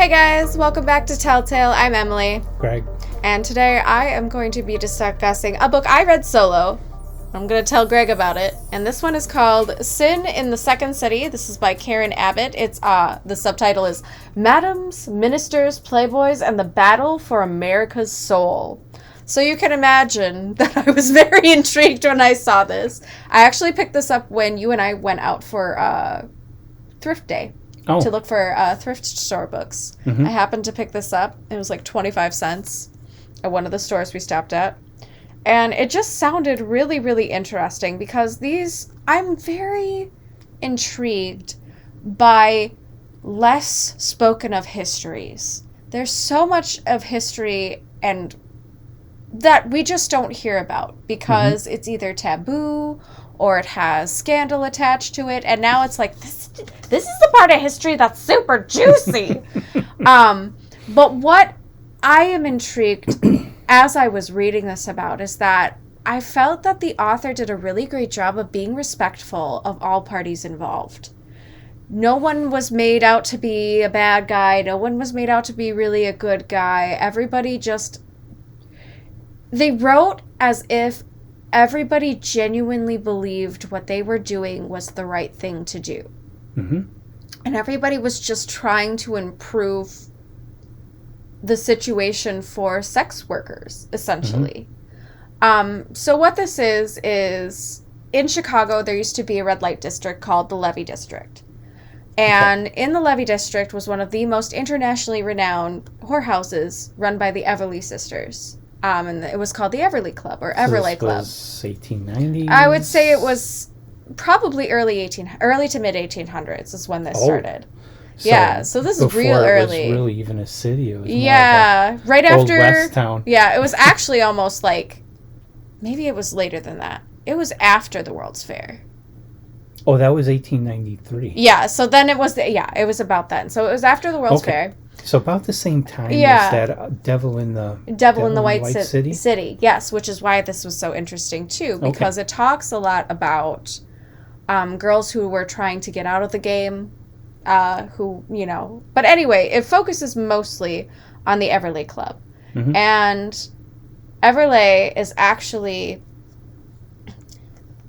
Hey guys, welcome back to Telltale. I'm Emily. Greg. And today I am going to be discussing a book I read solo. I'm going to tell Greg about it. And this one is called Sin in the Second City. This is by Karen Abbott. It's the subtitle is Madams, Ministers, Playboys, and the Battle for America's Soul. So you can imagine that I was very intrigued when I saw this. I actually picked this up when you and I went out for Thrift Day. To look for thrift store books. Mm-hmm. I happened to pick this up. It was like 25 cents at one of the stores we stopped at. And it just sounded really, really interesting because I'm very intrigued by less spoken of histories. There's so much of history and that we just don't hear about because it's either taboo or it has scandal attached to it. And now it's like, this is the part of history that's super juicy. But what I am intrigued as I was reading this about is that I felt that the author did a really great job of being respectful of all parties involved. No one was made out to be a bad guy. No one was made out to be really a good guy. They wrote as if everybody genuinely believed what they were doing was the right thing to do. Mm-hmm. And everybody was just trying to improve the situation for sex workers, essentially. Mm-hmm. So what this is in Chicago, there used to be a red light district called the Levy District. And in the Levy District was one of the most internationally renowned whorehouses run by the Everly Sisters. And it was called the Everly Club or Everlay Club. Was 1890s? I would say it was probably early to mid 1800s is when this started. So this is real early. It was really even a city. It was more of right old after West town. Yeah, it was actually almost like maybe it was later than that. It was after the World's Fair. Oh, that was 1893. Yeah, so then it was it was about then. So it was after the World's Fair. So about the same time as that Devil in the White City. Yes, which is why this was so interesting too, because it talks a lot about girls who were trying to get out of the game, But anyway, it focuses mostly on the Everlay Club. Mm-hmm. And Everlay is actually...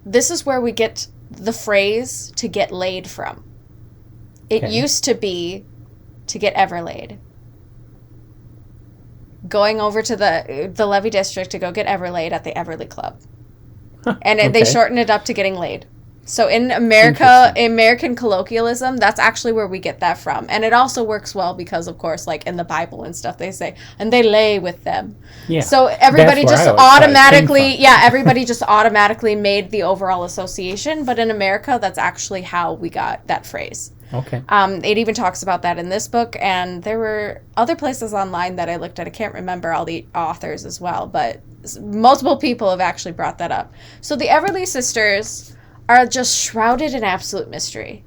This is where we get the phrase to get laid from. It used to be to get everlaid. Going over to the Levy District to go get everlaid at the Everly Club. And they shortened it up to getting laid. So in American colloquialism, that's actually where we get that from. And it also works well because, of course, like in the Bible and stuff, they say, and they lay with them. Yeah. So everybody just automatically made the overall association. But in America, that's actually how we got that phrase. Okay. It even talks about that in this book, and there were other places online that I looked at. I can't remember all the authors as well, but multiple people have actually brought that up. So the Everly Sisters are just shrouded in absolute mystery,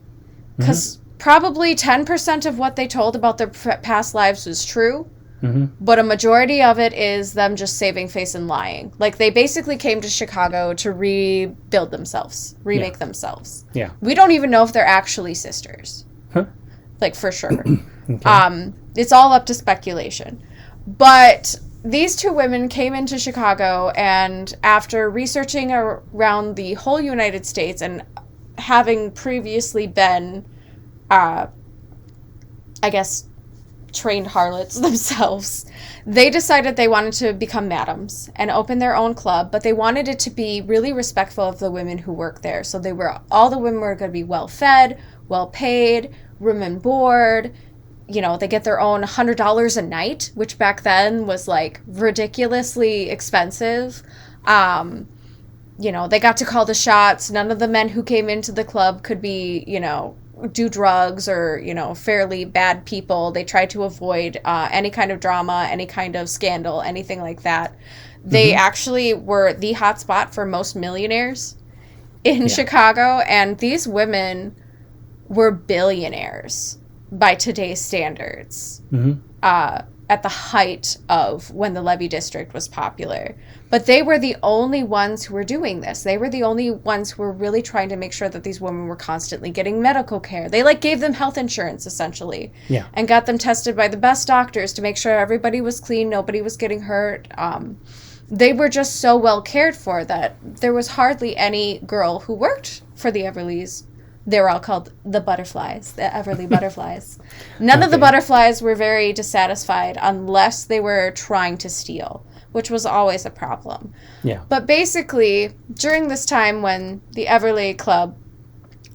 because probably 10% of what they told about their past lives was true. Mm-hmm. But a majority of it is them just saving face and lying. Like, they basically came to Chicago to rebuild themselves, remake themselves. Yeah. We don't even know if they're actually sisters. Huh? Like, for sure. It's all up to speculation. But these two women came into Chicago, and after researching around the whole United States and having previously been, trained harlots themselves, they decided they wanted to become madams and open their own club, but they wanted it to be really respectful of the women who work there. So all the women were going to be well fed, well paid, room and board. They get their own $100 a night, which back then was like ridiculously expensive. They got to call the shots. None of the men who came into the club could be, do drugs or, fairly bad people. They tried to avoid any kind of drama, any kind of scandal, anything like that. They actually were the hot spot for most millionaires in Chicago, and these women were billionaires by today's standards. Mm-hmm. at the height of when the Levy District was popular. But they were the only ones who were doing this. They were the only ones who were really trying to make sure that these women were constantly getting medical care. They like gave them health insurance essentially, and got them tested by the best doctors to make sure everybody was clean, nobody was getting hurt. They were just so well cared for that there was hardly any girl who worked for the Everlys. They were all called the Butterflies, the Everly Butterflies. None of the butterflies were very dissatisfied unless they were trying to steal, which was always a problem. Yeah. But basically, during this time when the Everly Club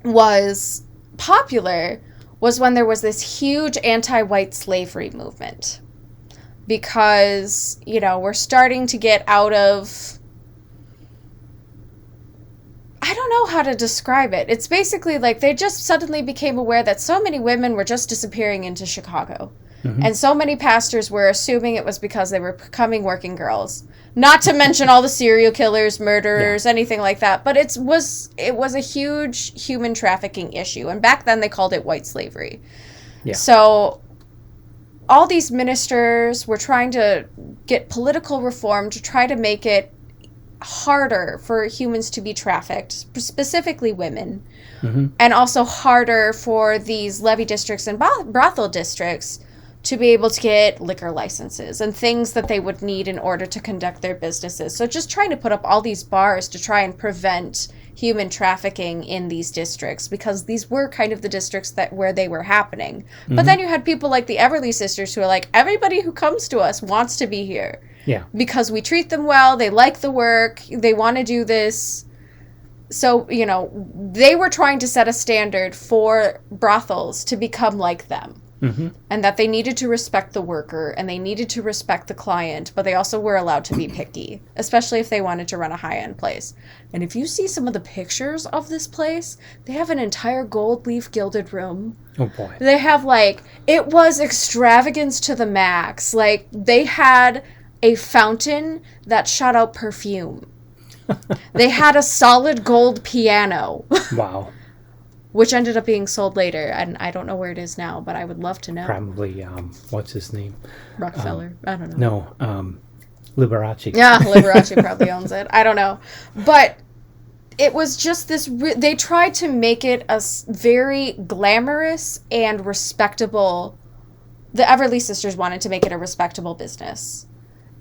was popular was when there was this huge anti-white slavery movement. Because, you know, we're starting to get out of... I don't know how to describe it. It's basically like they just suddenly became aware that so many women were just disappearing into Chicago. And so many pastors were assuming it was because they were becoming working girls. Not to mention all the serial killers, murderers, anything like that. But it was a huge human trafficking issue. And back then they called it white slavery. Yeah. So all these ministers were trying to get political reform to try to make it harder for humans to be trafficked, specifically women, and also harder for these levy districts and brothel districts to be able to get liquor licenses and things that they would need in order to conduct their businesses. So just trying to put up all these bars to try and prevent human trafficking in these districts, because these were kind of the districts where they were happening. But then you had people like the Everly Sisters who are like, everybody who comes to us wants to be here. Yeah. Because we treat them well, they like the work, they want to do this. So, you know, they were trying to set a standard for brothels to become like them. And that they needed to respect the worker and they needed to respect the client, but they also were allowed to be picky, especially if they wanted to run a high-end place. And if you see some of the pictures of this place, they have an entire gold leaf gilded room. Oh boy. They have it was extravagance to the max. Like, they had a fountain that shot out perfume. They had a solid gold piano. Wow. Which ended up being sold later, and I don't know where it is now, but I would love to know. Probably, what's his name? Rockefeller. I don't know. No, Liberace. Yeah, Liberace probably owns it. I don't know. But it was just this... they tried to make it a very glamorous and respectable... The Everly Sisters wanted to make it a respectable business.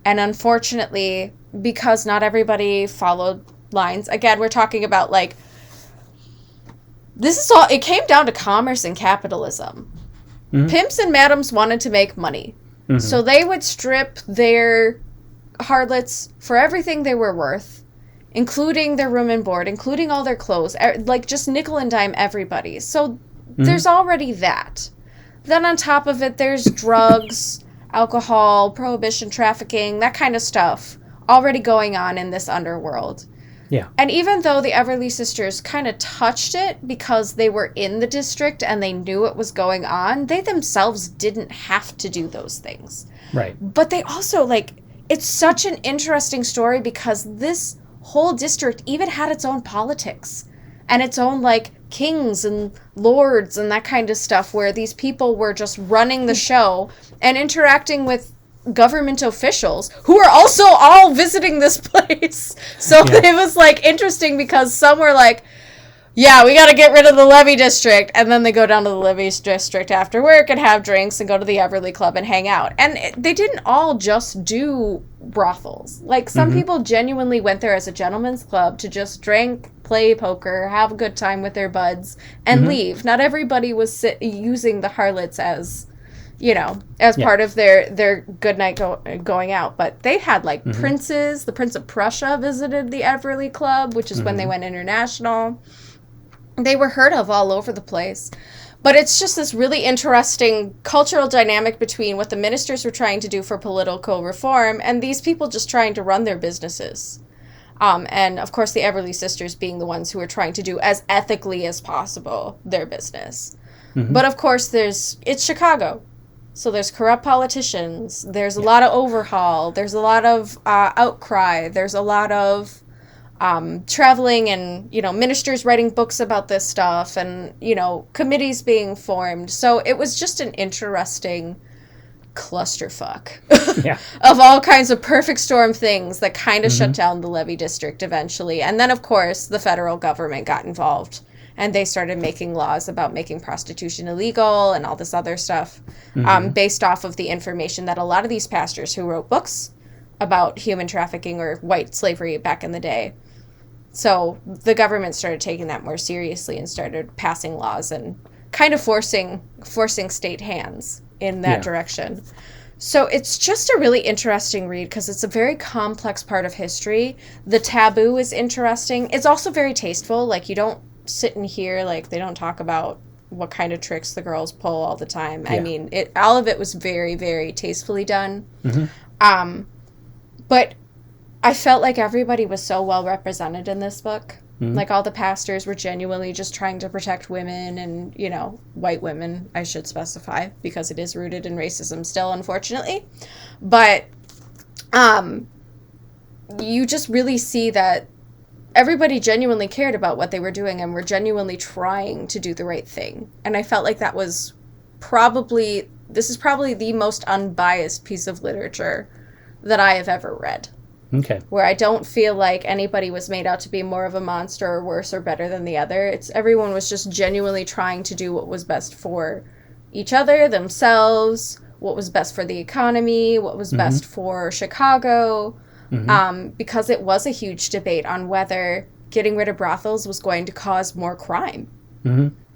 And unfortunately, because not everybody followed lines... Again, we're talking about, this is all... It came down to commerce and capitalism. Pimps and madams wanted to make money. So they would strip their harlots for everything they were worth, including their room and board, including all their clothes, just nickel and dime everybody. So there's already that. Then on top of it, there's drugs, alcohol, prohibition, trafficking, that kind of stuff already going on in this underworld. Yeah. And even though the Everly Sisters kind of touched it because they were in the district and they knew it was going on, they themselves didn't have to do those things. Right. But they also, it's such an interesting story because this whole district even had its own politics and its own, kings and lords and that kind of stuff, where these people were just running the show and interacting with government officials who are also all visiting this place. So it was interesting because some were yeah, we got to get rid of the Levy District, and then they go down to the Levy District after work and have drinks and go to the Everly Club and hang out. And they didn't all just do brothels. Some people genuinely went there as a gentleman's club to just drink, play poker, have a good time with their buds, and leave. Not everybody was using the harlots as part of their good night going out. But they had princes. The Prince of Prussia visited the Everly Club, which is when they went international. They were heard of all over the place. But it's just this really interesting cultural dynamic between what the ministers were trying to do for political reform and these people just trying to run their businesses. And, of course, the Everly Sisters being the ones who were trying to do as ethically as possible their business. But, of course, it's Chicago. So there's corrupt politicians. There's a lot of overhaul. There's a lot of outcry. There's a lot of traveling and, ministers writing books about this stuff and, committees being formed. So it was just an interesting clusterfuck Yeah. of all kinds of perfect storm things that kind of shut down the levee district eventually. And then, of course, the federal government got involved and they started making laws about making prostitution illegal and all this other stuff based off of the information that a lot of these pastors who wrote books about human trafficking or white slavery back in the day. So the government started taking that more seriously and started passing laws and kind of forcing state hands in that direction. So it's just a really interesting read because it's a very complex part of history. The taboo is interesting. It's also very tasteful. Like, you don't sit and hear, like, they don't talk about what kind of tricks the girls pull all the time. Yeah. I mean, all of it was very, very tastefully done. But I felt like everybody was so well represented in this book. Like, all the pastors were genuinely just trying to protect women and, you know, white women, I should specify, because it is rooted in racism still, unfortunately. But you just really see that everybody genuinely cared about what they were doing and were genuinely trying to do the right thing. And I felt like that was this is probably the most unbiased piece of literature that I have ever read. Okay. Where I don't feel like anybody was made out to be more of a monster or worse or better than the other. Everyone was just genuinely trying to do what was best for each other, themselves, what was best for the economy, what was best for Chicago, because it was a huge debate on whether getting rid of brothels was going to cause more crime.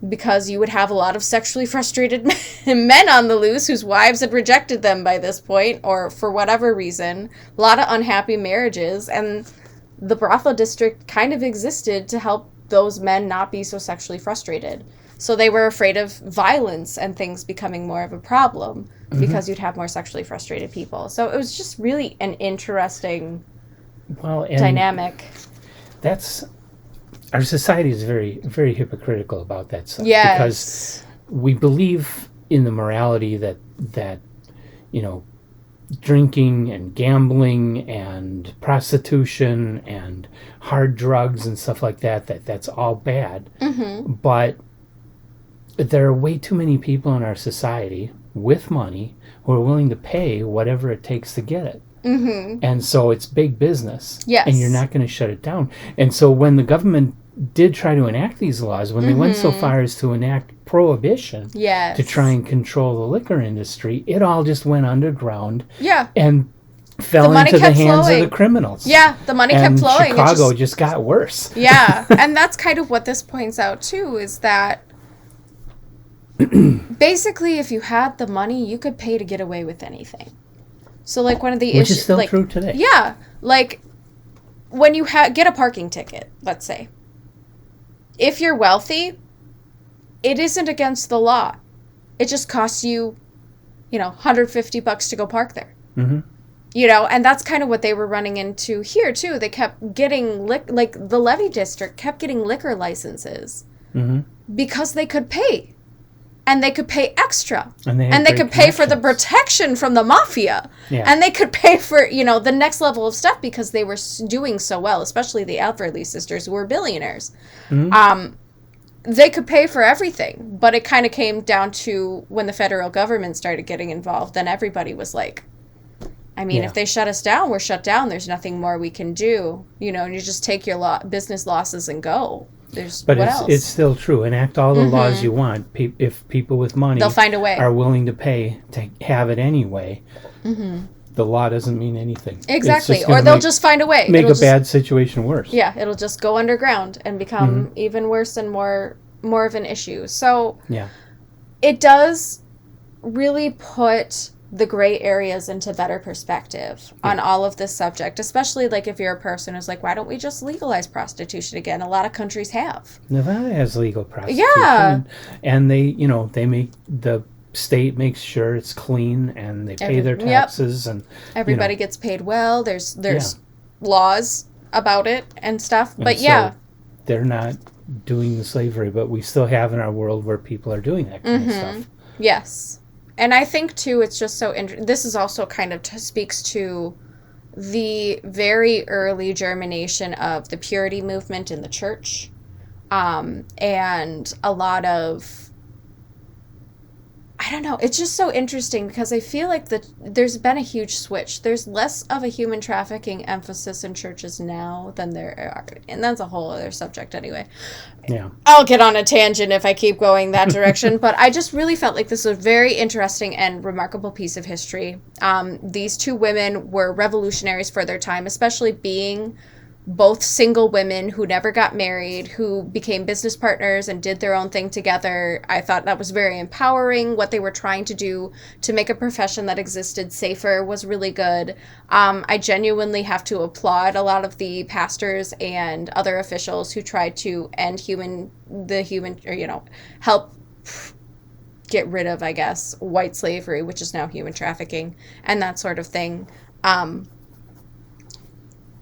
Because you would have a lot of sexually frustrated men on the loose whose wives had rejected them by this point, or for whatever reason, a lot of unhappy marriages, and the brothel district kind of existed to help those men not be so sexually frustrated. So they were afraid of violence and things becoming more of a problem because you'd have more sexually frustrated people. So it was just really an interesting dynamic. Our society is very, very hypocritical about that stuff. Yes. Because we believe in the morality that you know, drinking and gambling and prostitution and hard drugs and stuff like that's all bad. But there are way too many people in our society with money who are willing to pay whatever it takes to get it. And so it's big business. Yes. And you're not going to shut it down. And so when the government did try to enact these laws, when they went so far as to enact prohibition to try and control the liquor industry, it all just went underground. Yeah. And fell into the hands of the criminals. Yeah, the money kept flowing. Chicago just got worse. Yeah, and that's kind of what this points out too, is that basically if you had the money, you could pay to get away with anything. So, like, one of the issues... Which is still true today. Yeah. Like, when you get a parking ticket, let's say, if you're wealthy, it isn't against the law. It just costs you, $150 to go park there. You know, and that's kind of what they were running into here, too. They kept getting, the levee district kept getting liquor licenses because they could pay. And they could pay extra. And they could pay for the protection from the mafia. Yeah. And they could pay for, the next level of stuff because they were doing so well, especially the Alverley sisters who were billionaires. They could pay for everything. But it kind of came down to when the federal government started getting involved, then everybody was like, if they shut us down, we're shut down. There's nothing more we can do. And you just take your business losses and go. But it's still true. Enact all the laws you want. If people with money they'll find a way. Are willing to pay to have it anyway, the law doesn't mean anything. Exactly. Or they'll just find a way. Make a bad situation worse. Yeah, it'll just go underground and become even worse and more of an issue. So it does really put the gray areas into better perspective on all of this subject, especially like if you're a person who's like, why don't we just legalize prostitution again? A lot of countries have. Nevada has legal prostitution. Yeah. And they, the state makes sure it's clean and they pay their taxes and everybody gets paid well. There's laws about it and stuff. But so they're not doing the slavery, but we still have in our world where people are doing that kind of stuff. Yes. And I think, too, it's just so this is also kind of speaks to the very early germination of the purity movement in the church, and a lot of I don't know. It's just so interesting because I feel like there's been a huge switch. There's less of a human trafficking emphasis in churches now than there are. And that's a whole other subject anyway. Yeah. I'll get on a tangent if I keep going that direction. But I just really felt like this was a very interesting and remarkable piece of history. These two women were revolutionaries for their time, especially being both single women who never got married, who became business partners and did their own thing together. I thought that was very empowering. What they were trying to do to make a profession that existed safer was really good. I genuinely have to applaud a lot of the pastors and other officials who tried to end help get rid of, I guess, white slavery, which is now human trafficking and that sort of thing.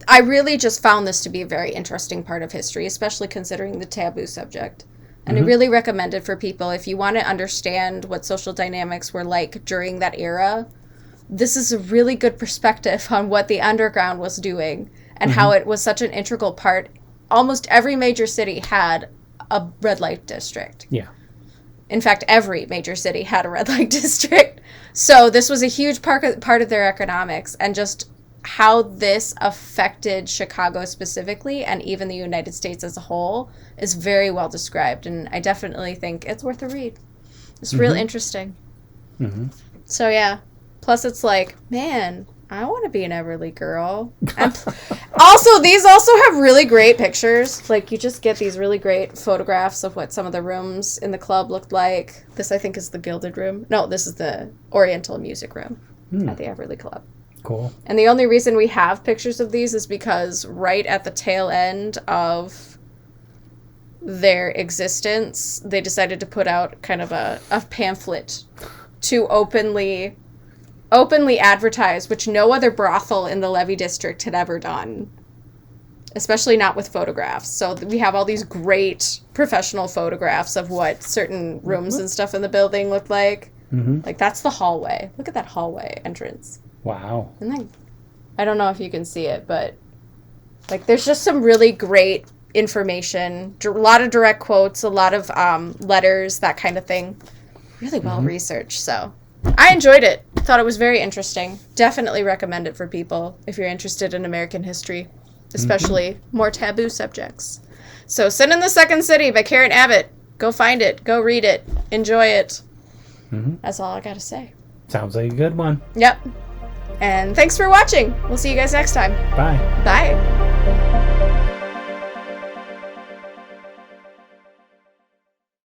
I really just found this to be a very interesting part of history, especially considering the taboo subject. And I really recommend it for people if you want to understand what social dynamics were like during that era. This is a really good perspective on what the underground was doing and how it was such an integral part. Almost every major city had a red light district. Yeah. In fact, every major city had a red light district. So this was a huge part of their economics, and just how this affected Chicago specifically and even the United States as a whole is very well described, and I definitely think it's worth a read. It's real interesting. So yeah, plus it's like, man, I want to be an Everly girl. And also, these also have really great pictures. Like, you just get these really great photographs of what some of the rooms in the club looked like. This, I think, is the Gilded Room. No, this is the Oriental Music Room at the Everly Club. Cool. And the only reason we have pictures of these is because right at the tail end of their existence, they decided to put out kind of a pamphlet to openly advertise, which no other brothel in the Levy District had ever done, especially not with photographs. So we have all these great professional photographs of what certain rooms and stuff in the building looked like. Like, that's the hallway. Look at that hallway entrance. Wow. And then, I don't know if you can see it, but like, there's just some really great information, a lot of direct quotes, a lot of letters, that kind of thing. Really well researched. So I enjoyed it. Thought it was very interesting. Definitely recommend it for people if you're interested in American history, especially more taboo subjects. So Sin in the Second City by Karen Abbott. Go find it. Go read it. Enjoy it. That's all I got to say. Sounds like a good one. Yep. And thanks for watching. We'll see you guys next time. Bye. Bye.